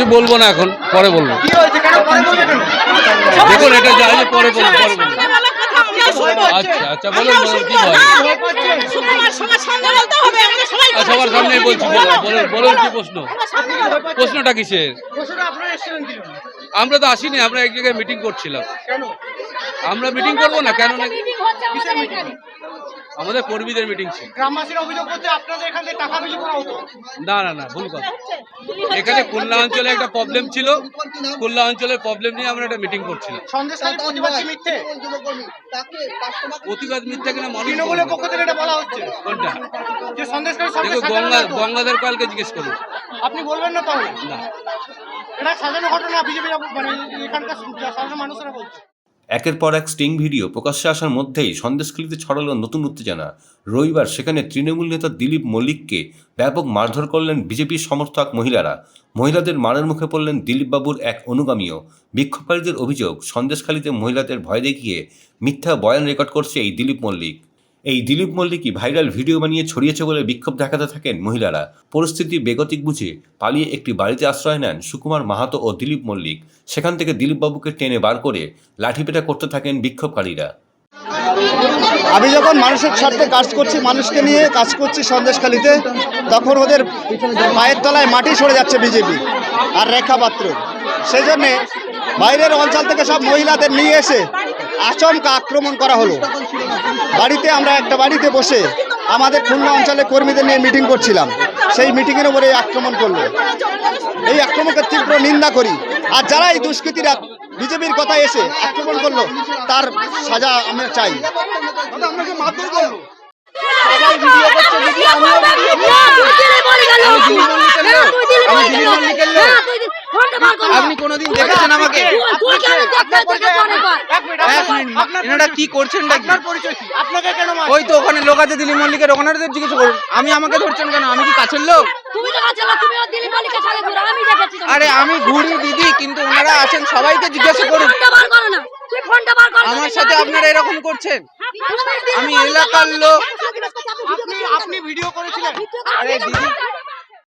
কিছু বলবো না, এখন পরে বলবো। দেখুন এটা যা আছে পরে বলবো, পরে বলবো। আচ্ছা আচ্ছা বলুন বলুন কি হয়। সবার সামনে বলছি, বলুন কি প্রশ্ন, প্রশ্নটা কিসের? আমরা তো আসিনি, আমরা এক জায়গায় মিটিং করছিলাম। আমরা মিটিং করবো না কেন? আমাদের কর্মীদের মিটিং ছিল। গ্রামবাসীর অভিযোগ করছে আপনাদের এখান থেকে টাকা বিলি করা হতো। না না না, ভুল কথা। এখানে খুলনা অঞ্চলে একটা প্রবলেম ছিল, খুলনা অঞ্চলের প্রবলেম নিয়ে আমরা একটা মিটিং করছিলাম। সন্দেশখালী প্রতিবাদ কি মিথ্যে? প্রতিবাদ মিথ্যা কিনা মানুষ তৃণমূলের পক্ষ থেকে এটা বলা হচ্ছে। কোনটা? যে সন্দেশখালী দেখো গঙ্গাধর পালকে জিজ্ঞেস করুন। আপনি বলবেন না তাহলে? না, এটা সাজানো ঘটনা, বিজেপি মানে এখানকার সাধারণ মানুষেরা বলছে। একের পর এক স্টিং ভিডিও প্রকাশ্যে আসার মধ্যেই সন্দেশখালীতে ছড়ালো নতুন উত্তেজনা। রবিবার সেখানে তৃণমূল নেতা দিলীপ মল্লিককে ব্যাপক মারধর করলেন বিজেপির সমর্থক মহিলারা। মহিলাদের মারের মুখে পড়লেন দিলীপবাবুর এক অনুগামীও। বিক্ষোভকারীদের অভিযোগ, সন্দেশখালীতে মহিলাদের ভয় দেখিয়ে মিথ্যা বয়ান রেকর্ড করছে এই দিলীপ মল্লিক। এই দিলীপ মল্লিকই ভাইরাল ভিডিও বানিয়ে ছড়িয়েছে বলে বিক্ষোভ দেখাতে থাকেন মহিলারা। পরিস্থিতি বেগতিক বুঝে পালিয়ে একটি বাড়িতে আশ্রয় নেন সুকুমার মাহাতো ও দিলীপ মল্লিক। সেখান থেকে দিলীপবাবুকে টেনে বার করে লাঠিপেটা করতে থাকেন বিক্ষোভকারীরা। আমি যখন মানুষের স্বার্থে কাজ করছি, মানুষকে নিয়ে কাজ করছি সন্দেশখালীতে, তখন ওদের পায়ের তলায় মাটি সরে যাচ্ছে বিজেপি আর রেখা পাত্র। সেই জন্যে বাইরের অঞ্চল থেকে সব মহিলাদের নিয়ে এসে আচমকা আক্রমণ করা হলো। আমরা একটা বাড়িতে বসে আমাদের খুলনা অঞ্চলের কর্মীদের নিয়ে মিটিং করছিলাম, সেই মিটিংয়ের উপরে আক্রমণ করলো। এই আক্রমণকে তীব্র নিন্দা করি। আর যারা এই দুষ্কৃতীরা বিজেপির কথা এসে আক্রমণ করলো, তার সাজা আমরা চাই। আপনি কোনোদিন দেখেছেন আমাকে? এনারা কি করছেন? ওই তো ওখানে লোক আছে দিলীপ মল্লিকের, ওখানে জিজ্ঞেস করুন। আমাকে ধরছেন কেন? আমি কি কাছের লোক? আরে আমি ঘুরি দিদি, কিন্তু ওনারা আছেন, সবাইকে জিজ্ঞাসা করুন। আমার সাথে আপনারা এরকম করছেন? আমি এলাকার লোক। আপনি ভিডিও করেছিলেন? আরে দিদি